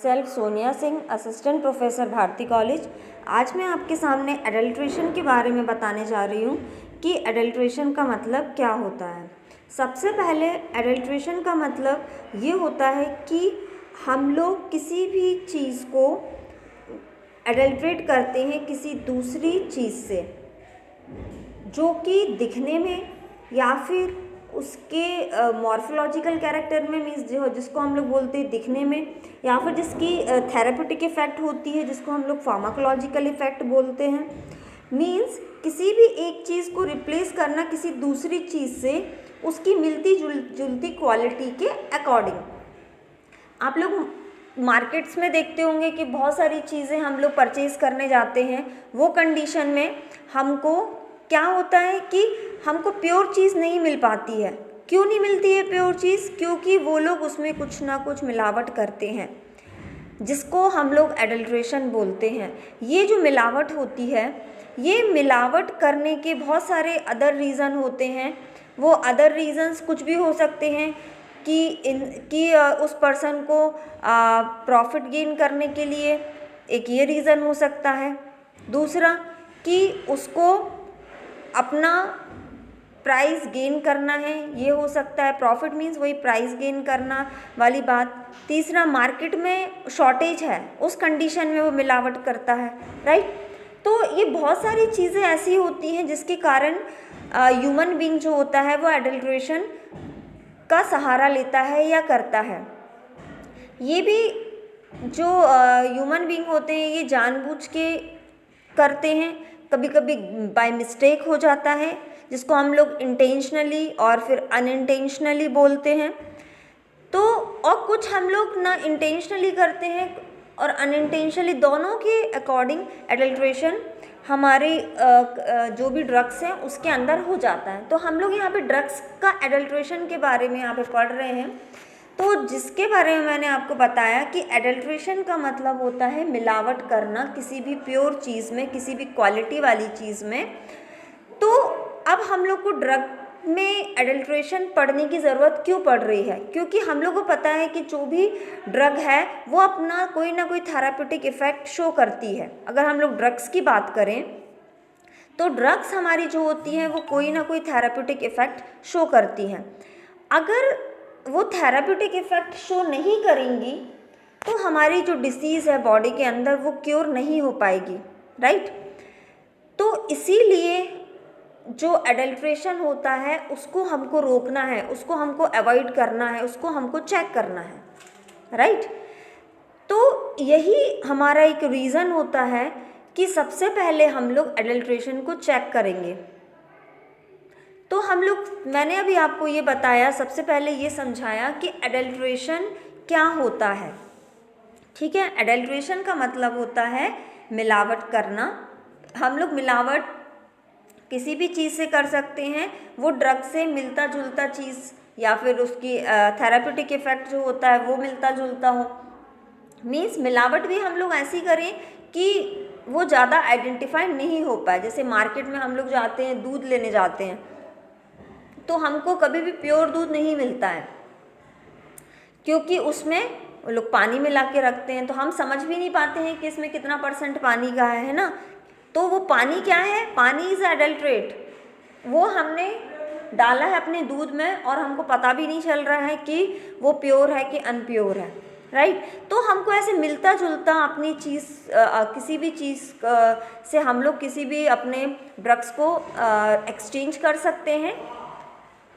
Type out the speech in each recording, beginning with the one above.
Self Sonia Singh, assistant professor Bharati college. आज मैं आपके सामने एडल्ट्रेशन के बारे में बताने जा रही हूँ कि एडल्ट्रेशन का मतलब क्या होता है। सबसे पहले एडल्ट्रेशन का मतलब ये होता है कि हम लोग किसी भी चीज़ को एडल्ट्रेट करते हैं किसी दूसरी चीज़ से, जो कि दिखने में या फिर उसके मॉर्फोलॉजिकल कैरेक्टर में, मीन्स जो जिसको हम लोग बोलते हैं दिखने में, या फिर जिसकी थेरेप्यूटिक इफ़ेक्ट होती है जिसको हम लोग फार्माकोलॉजिकल इफ़ेक्ट बोलते हैं। मीन्स किसी भी एक चीज़ को रिप्लेस करना किसी दूसरी चीज़ से उसकी मिलती जुलती क्वालिटी के अकॉर्डिंग। आप लोग मार्केट्स में देखते होंगे कि बहुत सारी चीज़ें हम लोग परचेज़ करने जाते हैं, वो कंडीशन में हमको क्या होता है कि हमको प्योर चीज़ नहीं मिल पाती है। क्यों नहीं मिलती है प्योर चीज़? क्योंकि वो लोग उसमें कुछ ना कुछ मिलावट करते हैं, जिसको हम लोग एडल्ट्रेशन बोलते हैं। ये जो मिलावट होती है, ये मिलावट करने के बहुत सारे अदर रीज़न होते हैं। वो अदर रीज़न्स कुछ भी हो सकते हैं कि उस पर्सन को प्रॉफिट गेन करने के लिए एक ये रीज़न हो सकता है। दूसरा कि उसको अपना प्राइस गेन करना है, ये हो सकता है। प्रॉफिट मीन्स वही प्राइस गेन करना वाली बात। तीसरा, मार्केट में शॉर्टेज है, उस कंडीशन में वो मिलावट करता है, राइट। तो ये बहुत सारी चीज़ें ऐसी होती हैं जिसके कारण ह्यूमन बीइंग जो होता है वो एडल्ट्रेशन का सहारा लेता है या करता है। ये भी जो ह्यूमन बीइंग होते हैं ये जानबूझ के करते हैं, कभी कभी बाय मिस्टेक हो जाता है, जिसको हम लोग इंटेंशनली और फिर अनइंटेंशनली बोलते हैं। तो और कुछ हम लोग ना इंटेंशनली करते हैं और अनइंटेंशनली, दोनों के अकॉर्डिंग एडल्ट्रेशन हमारे जो भी ड्रग्स हैं उसके अंदर हो जाता है। तो हम लोग यहाँ पे ड्रग्स का एडल्ट्रेशन के बारे में यहाँ पे पढ़ रहे हैं। तो जिसके बारे में मैंने आपको बताया कि एडल्ट्रेशन का मतलब होता है मिलावट करना किसी भी प्योर चीज़ में, किसी भी क्वालिटी वाली चीज़ में। तो अब हम लोग को ड्रग में एडल्ट्रेशन पढ़ने की ज़रूरत क्यों पड़ रही है? क्योंकि हम लोग को पता है कि जो भी ड्रग है वो अपना कोई ना कोई थेराप्यूटिक इफ़ेक्ट शो करती है। अगर हम लोग ड्रग्स की बात करें तो ड्रग्स हमारी जो होती हैं वो कोई ना कोई थेराप्यूटिक इफ़ेक्ट शो करती हैं। अगर वो थेराप्यूटिक इफ़ेक्ट शो नहीं करेंगी तो हमारी जो डिसीज़ है बॉडी के अंदर वो क्योर नहीं हो पाएगी, राइट। तो इसीलिए जो एडल्ट्रेशन होता है उसको हमको रोकना है, उसको हमको अवॉइड करना है, उसको हमको चेक करना है, राइट। तो यही हमारा एक रीज़न होता है कि सबसे पहले हम लोग एडल्ट्रेशन को चेक करेंगे। तो हम लोग, मैंने अभी आपको ये बताया, सबसे पहले ये समझाया कि एडल्ट्रेशन क्या होता है, ठीक है। एडल्ट्रेशन का मतलब होता है मिलावट करना। हम लोग मिलावट किसी भी चीज़ से कर सकते हैं, वो ड्रग से मिलता जुलता चीज़ या फिर उसकी थेराप्यूटिक इफ़ेक्ट जो होता है वो मिलता जुलता हो। मीन्स मिलावट भी हम लोग ऐसी करें कि वो ज़्यादा आइडेंटिफाई नहीं हो पाए। जैसे मार्केट में हम लोग जाते हैं, दूध लेने जाते हैं, तो हमको कभी भी प्योर दूध नहीं मिलता है, क्योंकि उसमें वो लोग पानी मिला के रखते हैं। तो हम समझ भी नहीं पाते हैं कि इसमें कितना % पानी का है ना। तो वो पानी क्या है? पानी इज़ एडल्ट्रेट। वो हमने डाला है अपने दूध में और हमको पता भी नहीं चल रहा है कि वो प्योर है कि अनप्योर है, राइट। तो हमको ऐसे मिलता जुलता अपनी चीज़, किसी भी चीज़ से हम लोग किसी भी अपने ड्रग्स को एक्सचेंज कर सकते हैं।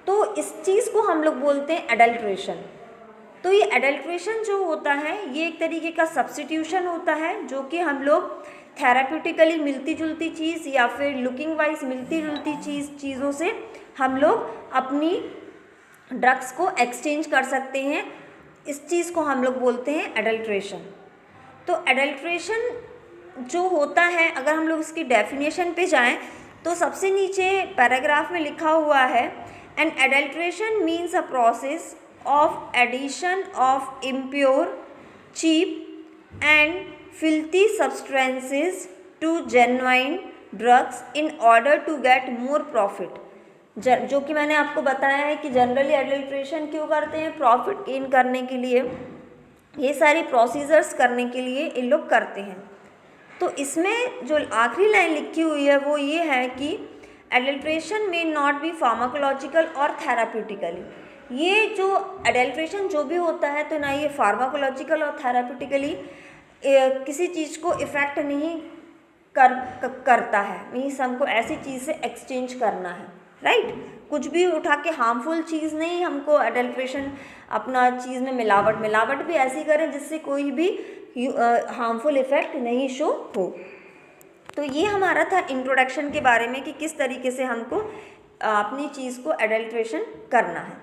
तो इस चीज़ को हम लोग बोलते हैं एडल्ट्रेशन। तो ये एडल्ट्रेशन जो होता है ये एक तरीके का सब्स्टिट्यूशन होता है, जो कि हम लोग थेराप्यूटिकली मिलती जुलती चीज़ या फिर लुकिंग वाइज मिलती जुलती चीज़ों से हम लोग अपनी ड्रग्स को एक्सचेंज कर सकते हैं। इस चीज़ को हम लोग बोलते हैं एडल्ट्रेशन। तो एडल्ट्रेशन जो होता है, अगर हम लोग इसकी डेफिनेशन पे जाएं तो सबसे नीचे पैराग्राफ में लिखा हुआ है, an adulteration means a process of addition of impure, cheap and filthy substances to genuine drugs in order to get more profit। जो कि मैंने आपको बताया है कि जनरली एडल्ट्रेशन क्यों करते हैं? प्रॉफिट गेन करने के लिए। ये सारी प्रोसीजर्स करने के लिए ये लोग करते हैं। तो इसमें जो आखिरी लाइन लिखी हुई है वो ये है कि एडल्ट्रेशन में नॉट बी फार्माकोलॉजिकल और थेराप्यूटिकली। ये जो एडल्ट्रेशन जो भी होता है तो ना ये फार्माकोलॉजिकल और थेराप्यूटिकली किसी चीज़ को इफ़ेक्ट नहीं करता है। मीन्स हमको ऐसी चीज़ से एक्सचेंज करना है, राइट। कुछ भी उठा के हार्मफुल चीज़ नहीं, हमको एडल्ट्रेशन अपना चीज़ में मिलावट भी ऐसी करें जिससे कोई भी हार्मफुल इफ़ेक्ट नहीं शो हो। तो ये हमारा था इंट्रोडक्शन के बारे में कि किस तरीके से हमको अपनी चीज़ को एडल्ट्रेशन करना है।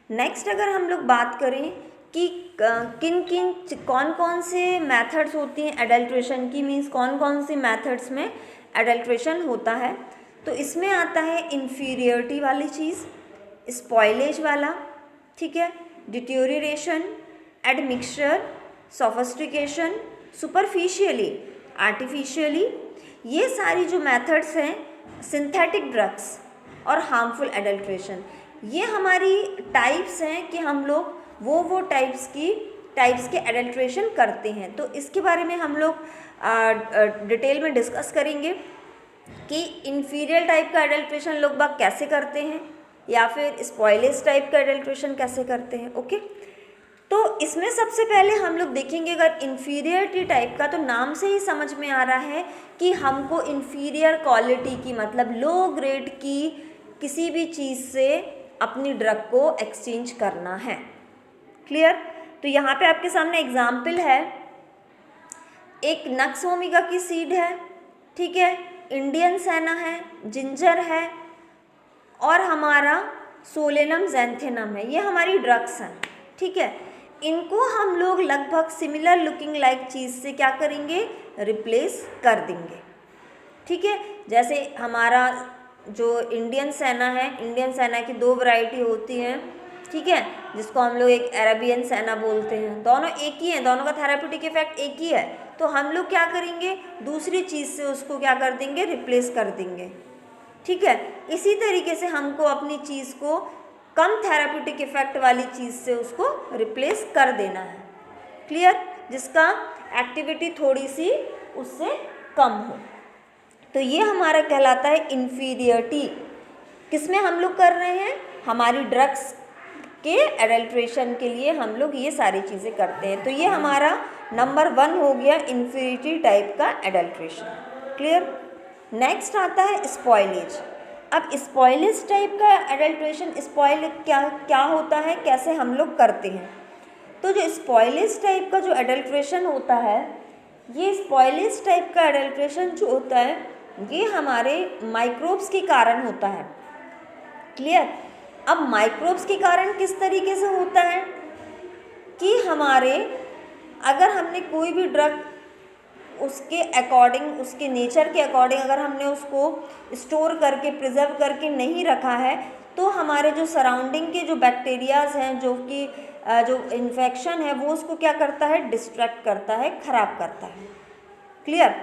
नेक्स्ट अगर हम लोग बात करें कि कौन कौन से मेथड्स होती हैं एडल्ट्रेशन की, मीन्स कौन कौन सी मेथड्स में एडल्ट्रेशन होता है, तो इसमें आता है इन्फीरियरिटी वाली चीज़, स्पॉइलेज वाला, ठीक है, deterioration, admixture, sophistication, superficially, artificially, ये सारी जो मेथड्स हैं, सिंथेटिक ड्रग्स और हार्मफुल एडल्ट्रेशन, ये हमारी टाइप्स हैं कि हम लोग वो टाइप्स के एडल्ट्रेशन करते हैं। तो इसके बारे में हम लोग डिटेल में डिस्कस करेंगे कि इन्फीरियर टाइप का एडल्ट्रेशन लोग बाग कैसे करते हैं या फिर स्पॉइलेज टाइप का एडल्ट्रेशन कैसे करते हैं। ओके, तो इसमें सबसे पहले हम लोग देखेंगे अगर इन्फीरियरिटी टाइप का, तो नाम से ही समझ में आ रहा है कि हमको इन्फीरियर क्वालिटी की मतलब लो ग्रेड की किसी भी चीज़ से अपनी ड्रग को एक्सचेंज करना है। क्लियर। तो यहाँ पे आपके सामने एग्जाम्पल है, एक नक्स ओमेगा की सीड है, ठीक है, इंडियन सेना है, जिंजर है और हमारा सोलेनम ज़ैंथेनम है, ये हमारी ड्रग्स हैं, ठीक है। इनको हम लोग लगभग सिमिलर लुकिंग लाइक चीज़ से क्या करेंगे, रिप्लेस कर देंगे, ठीक है। जैसे हमारा जो इंडियन सेना है, इंडियन सेना की दो वैरायटी होती हैं, ठीक है, जिसको हम लोग एक अरेबियन सेना बोलते हैं, दोनों एक ही हैं, दोनों का थेराप्यूटिक इफेक्ट एक ही है। तो हम लोग क्या करेंगे, दूसरी चीज़ से उसको क्या कर देंगे, रिप्लेस कर देंगे, ठीक है। इसी तरीके से हमको अपनी चीज़ को कम थेराप्यूटिक इफेक्ट वाली चीज़ से उसको रिप्लेस कर देना है। क्लियर, जिसका एक्टिविटी थोड़ी सी उससे कम हो। तो ये हमारा कहलाता है इन्फीरियरिटी। किसमें हम लोग कर रहे हैं, हमारी ड्रग्स के एडल्ट्रेशन के लिए हम लोग ये सारी चीज़ें करते हैं। तो ये हमारा नंबर 1 हो गया इन्फीरियरिटी टाइप का एडल्ट्रेशन। क्लियर। नेक्स्ट आता है स्पॉइलेज। अब स्पॉइलेज टाइप का एडल्ट्रेशन, स्पॉइल क्या होता है, कैसे हम लोग करते हैं। तो जो स्पॉइलेज टाइप का जो एडल्ट्रेशन होता है, ये स्पॉइलेज टाइप का एडल्ट्रेशन जो होता है ये हमारे माइक्रोब्स के कारण होता है। क्लियर। अब माइक्रोब्स के कारण किस तरीके से होता है कि हमारे अगर हमने कोई भी ड्रग उसके अकॉर्डिंग, उसके नेचर के अकॉर्डिंग अगर हमने उसको स्टोर करके प्रिजर्व करके नहीं रखा है, तो हमारे जो सराउंडिंग के जो बैक्टीरियाज हैं, जो कि जो इन्फेक्शन है, वो उसको क्या करता है, डिस्ट्रैक्ट करता है, ख़राब करता है। क्लियर।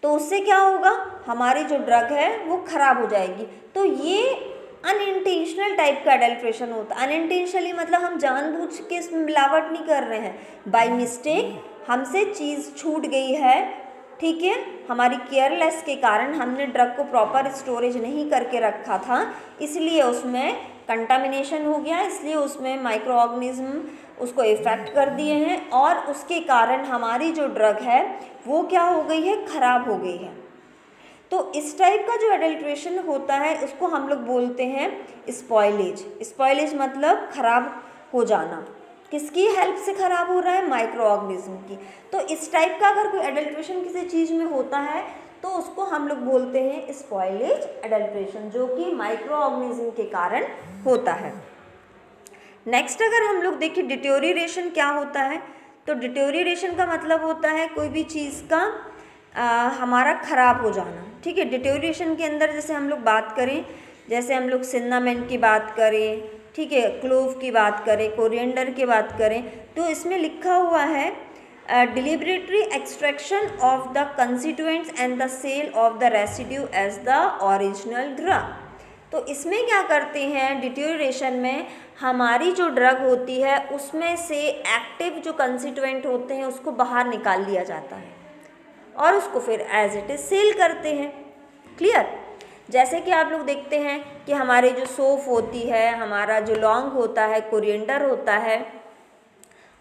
तो उससे क्या होगा, हमारी जो ड्रग है वो ख़राब हो जाएगी। तो ये अनइंटेंशनल टाइप का एडल्ट्रेशन होता है। अनइंटेंशनली मतलब हम जानबूझ के इसमें मिलावट नहीं कर रहे हैं, बाय मिस्टेक हमसे चीज़ छूट गई है, ठीक है, हमारी केयरलेस के कारण हमने ड्रग को प्रॉपर स्टोरेज नहीं करके रखा था, इसलिए उसमें कंटामिनेशन हो गया, इसलिए उसमें माइक्रो ऑर्गेनिज्म उसको इफ़ेक्ट कर दिए हैं और उसके कारण हमारी जो ड्रग है वो क्या हो गई है, ख़राब हो गई है। तो इस टाइप का जो एडल्ट्रेशन होता है उसको हम लोग बोलते हैं स्पॉइलेज। स्पॉइलेज मतलब ख़राब हो जाना। किसकी हेल्प से ख़राब हो रहा है, माइक्रो ऑर्गेनिज्म की। तो इस टाइप का अगर कोई एडल्ट्रेशन किसी चीज़ में होता है तो उसको हम लोग बोलते हैं स्पॉइलेज एडल्ट्रेशन, जो कि माइक्रो ऑर्गेनिज्म के कारण होता है। नेक्स्ट अगर हम लोग देखें डिटेरियोरेशन क्या होता है, तो डिटेरियोरेशन का मतलब होता है कोई भी चीज़ का हमारा ख़राब हो जाना, ठीक है। डिटेरियोरेशन के अंदर जैसे हम लोग बात करें, जैसे हम लोग सिन्नामेन की बात करें, ठीक है, क्लोव की बात करें, कोरिएंडर की बात करें, तो इसमें लिखा हुआ है deliberate extraction of the constituents and the sale of the residue as the original drug. तो इसमें क्या करते हैं, डिटेरियोरेशन में हमारी जो ड्रग होती है उसमें से एक्टिव जो कंस्टिट्यूएंट होते हैं उसको बाहर निकाल लिया जाता है और उसको फिर एज इट इज़ सेल करते हैं। क्लियर। जैसे कि आप लोग देखते हैं कि हमारे जो सौंफ होती है, हमारा जो लौंग होता है, कोरिएंडर होता है,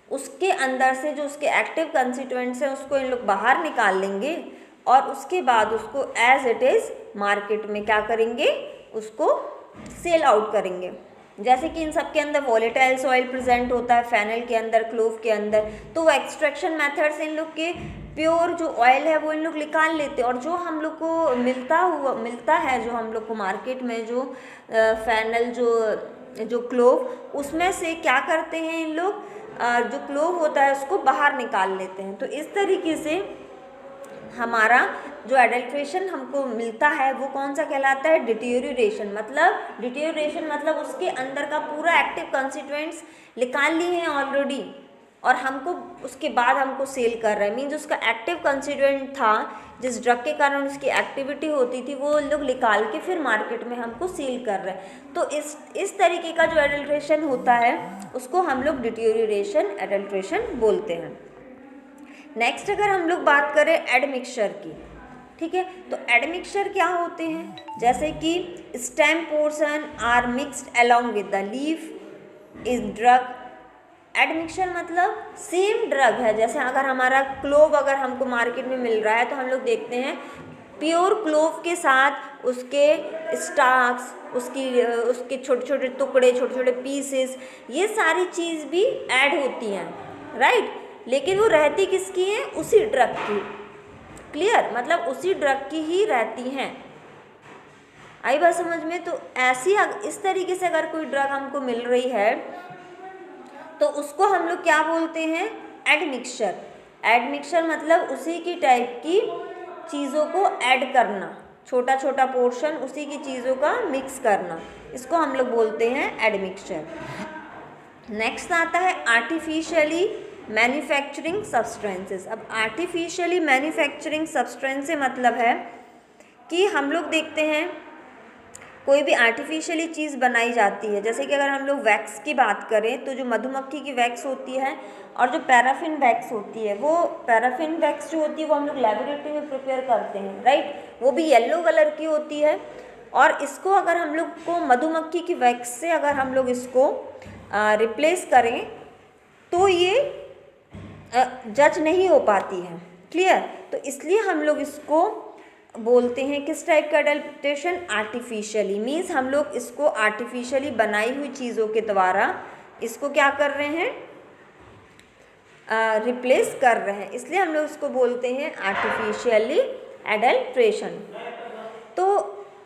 उसके अंदर से जो उसके एक्टिव कंस्टिट्यूएंट्स हैं उसको इन लोग बाहर निकाल लेंगे और उसके बाद उसको एज इट इज़ मार्केट में क्या करेंगे, उसको सेल आउट करेंगे। जैसे कि इन सब के अंदर वॉलेटाइल सॉइल प्रेजेंट होता है, फेनल के अंदर, क्लोव के अंदर, तो वो एक्सट्रैक्शन मेथड से इन लोग के प्योर जो ऑयल है वो इन लोग निकाल लेते हैं और जो हम लोग को मिलता है जो हम लोग को मार्केट में जो फेनल जो क्लोव, उसमें से क्या करते हैं इन लोग, जो क्लोव होता है उसको बाहर निकाल लेते हैं। तो इस तरीके से हमारा जो एडल्ट्रेशन हमको मिलता है वो कौन सा कहलाता है, डिटेरियोरेशन। मतलब उसके अंदर का पूरा एक्टिव कंस्टिट्यूएंट्स निकाल लिए हैं ऑलरेडी और हमको उसके बाद हमको सेल कर रहे हैं। मीन्स उसका एक्टिव कंस्टिट्यूएंट था, जिस ड्रग के कारण उसकी एक्टिविटी होती थी, वो लोग निकाल के फिर मार्केट में हमको सेल कर रहे हैं। तो इस तरीके का जो एडल्ट्रेशन होता है उसको हम लोग डिटेरियोरेशन, एडल्ट्रेशन बोलते हैं। नेक्स्ट अगर हम लोग बात करें एडमिक्सचर की, ठीक है, तो एडमिक्सचर क्या होते हैं, जैसे कि stem portion are mixed along with the leaf is drug. Admixture मतलब सेम ड्रग है, जैसे अगर हमारा क्लोव अगर हमको मार्केट में मिल रहा है तो हम लोग देखते हैं प्योर क्लोव के साथ उसके स्टाक्स, उसके छोटे छोटे टुकड़े, छोटे छोटे पीसेस, ये सारी चीज़ भी ऐड होती हैं, राइट, लेकिन वो रहती किसकी हैं, उसी ड्रग की। क्लियर, मतलब उसी ड्रग की ही रहती हैं। आई बात समझ में। तो ऐसी इस तरीके से अगर कोई ड्रग हमको मिल रही है तो उसको हम लोग क्या बोलते हैं, एडमिक्सचर। एडमिक्सचर मतलब उसी की टाइप की चीज़ों को ऐड करना, छोटा छोटा पोर्शन उसी की चीज़ों का मिक्स करना, इसको हम लोग बोलते हैं एडमिक्सचर। नेक्स्ट आता है आर्टिफिशियली मैन्युफैक्चरिंग सब्सटेंसेस। अब आर्टिफिशियली मैन्युफैक्चरिंग सब्सटेंस से मतलब है कि हम लोग देखते हैं कोई भी आर्टिफिशियली चीज़ बनाई जाती है, जैसे कि अगर हम लोग वैक्स की बात करें तो जो मधुमक्खी की वैक्स होती है और जो पैराफिन वैक्स होती है, वो पैराफिन वैक्स जो होती है वो हम लोग लेबोरेटरी में प्रिपेयर करते हैं, राइट, वो भी येलो कलर की होती है। और इसको अगर हम लोग को मधुमक्खी की वैक्स से अगर हम लोग इसको रिप्लेस करें तो ये जज नहीं हो पाती है। क्लियर, तो इसलिए हम लोग इसको बोलते हैं किस टाइप का एडल्ट्रेशन, आर्टिफिशियली। मीन्स हम लोग इसको आर्टिफिशियली बनाई हुई चीज़ों के द्वारा इसको क्या कर रहे हैं, रिप्लेस कर रहे हैं, इसलिए हम लोग इसको बोलते हैं आर्टिफिशियली एडल्ट्रेशन। तो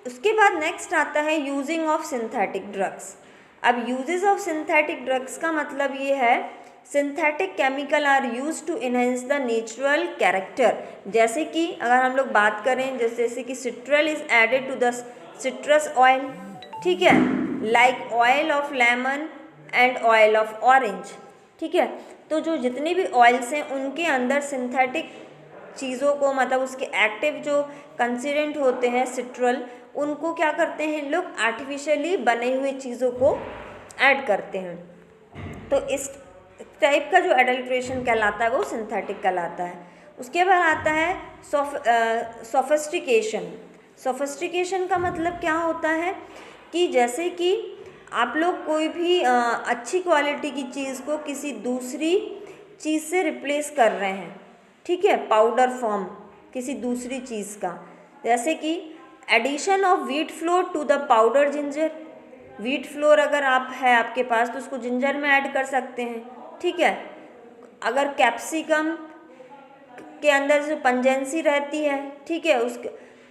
उसके बाद नेक्स्ट आता है यूजिंग ऑफ सिंथेटिक ड्रग्स। अब यूजेस ऑफ सिंथेटिक ड्रग्स का मतलब ये है, synthetic chemical are use to enhance the natural character. जैसे कि अगर हम लोग बात करें जैसे कि citral is added to the citrus oil, ठीक है, like oil of lemon and oil of orange, ठीक है। तो जो जितने भी ऑयल्स हैं उनके अंदर सिंथेटिक चीज़ों को, मतलब उसके एक्टिव जो कंस्टिट्यूएंट होते हैं सिट्रल, उनको क्या करते हैं लोग, आर्टिफिशियली बने हुए चीज़ों को ऐड करते हैं। तो इस टाइप का जो एडल्ट्रेशन कहलाता है वो सिंथेटिक कहलाता है। उसके बाद आता है सोफिस्टिकेशन। सोफिस्टिकेशन का मतलब क्या होता है कि जैसे कि आप लोग कोई भी अच्छी क्वालिटी की चीज़ को किसी दूसरी चीज़ से रिप्लेस कर रहे हैं, ठीक है, पाउडर फॉर्म किसी दूसरी चीज़ का, जैसे कि addition of wheat flour to the powder ginger. Wheat flour अगर आपके पास तो उसको जिंजर में ऐड कर सकते हैं, ठीक है। अगर कैप्सिकम के अंदर जो पंजेंसी रहती है, ठीक है,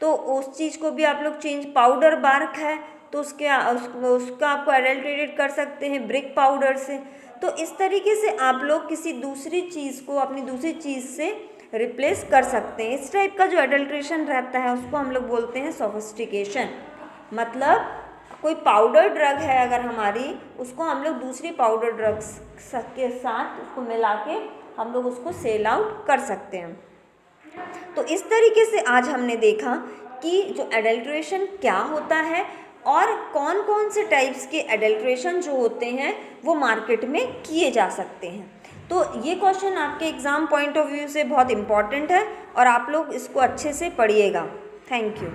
तो उस चीज़ को भी आप लोग चेंज, पाउडर बार्क है तो उसका आपको एडल्ट्रेटेड कर सकते हैं ब्रिक पाउडर से। तो इस तरीके से आप लोग किसी दूसरी चीज़ को अपनी दूसरी चीज़ से रिप्लेस कर सकते हैं। इस टाइप का जो एडल्ट्रेशन रहता है उसको हम लोग बोलते हैं सोफिस्टिकेशन। मतलब कोई पाउडर ड्रग है अगर हमारी, उसको हम लोग दूसरी पाउडर ड्रग्स के साथ उसको मिला के हम लोग उसको सेल आउट कर सकते हैं। तो इस तरीके से आज हमने देखा कि जो एडल्ट्रेशन क्या होता है और कौन कौन से टाइप्स के एडल्ट्रेशन जो होते हैं वो मार्केट में किए जा सकते हैं। तो ये क्वेश्चन आपके एग्ज़ाम पॉइंट ऑफ व्यू से बहुत इम्पॉर्टेंट है और आप लोग इसको अच्छे से पढ़िएगा। Thank you.